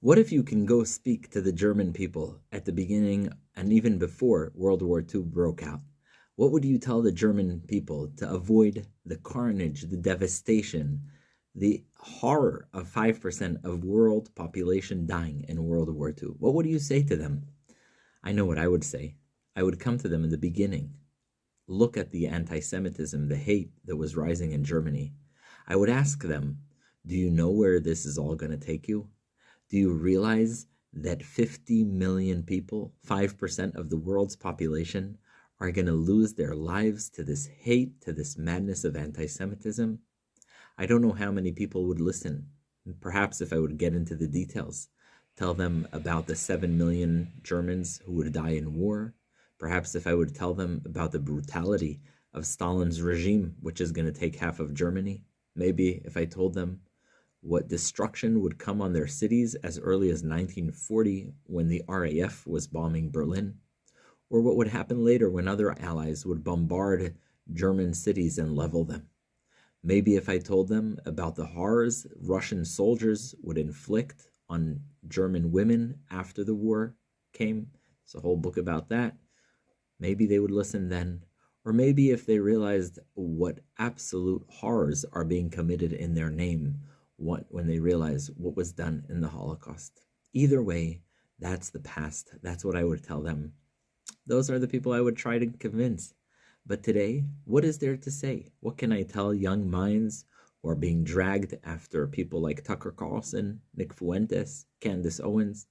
What if you can go speak to the German people at the beginning and even before World War II broke out? What would you tell the German people to avoid the carnage, the devastation, the horror of 5% of world population dying in World War II? What would you say to them? I know what I would say. I would come to them in the beginning. Look at the anti Semitism, the hate that was rising in Germany. I would ask them, do you know where this is all going to take you? Do you realize that 50 million people, 5% of the world's population, are going to lose their lives to this hate, to this madness of anti Semitism? I don't know how many people would listen. Perhaps if I would get into the details, tell them about the 7 million Germans who would die in war. Perhaps if I would tell them about the brutality of Stalin's regime, which is going to take half of Germany. Maybe if I told them what destruction would come on their cities as early as 1940 when the RAF was bombing Berlin, or what would happen later when other allies would bombard German cities and level them. Maybe if I told them about the horrors Russian soldiers would inflict on German women after the war came, there's a whole book about that, maybe they would listen then. Or maybe if they realized what absolute horrors are being committed in their name, when they realize what was done in the Holocaust. Either way, that's the past. That's what I would tell them. Those are the people I would try to convince. But today, what is there to say? What can I tell young minds who are being dragged after people like Tucker Carlson, Nick Fuentes, Candace Owens?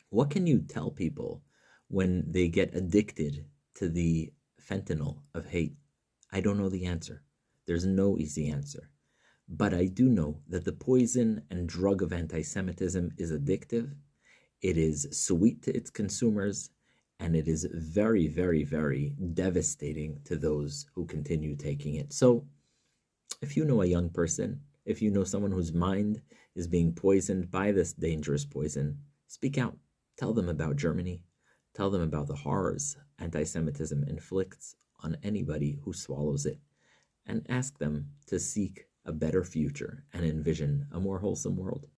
What can you tell people when they get addicted to the fentanyl of hate? I don't know the answer. There's no easy answer. But I do know that the poison and drug of anti-Semitism is addictive. It is sweet to its consumers, and it is very, very, very devastating to those who continue taking it. So if you know a young person, if you know someone whose mind is being poisoned by this dangerous poison, speak out. Tell them about Germany. Tell them about the horrors anti-Semitism inflicts on anybody who swallows it, and ask them to seek a better future and envision a more wholesome world.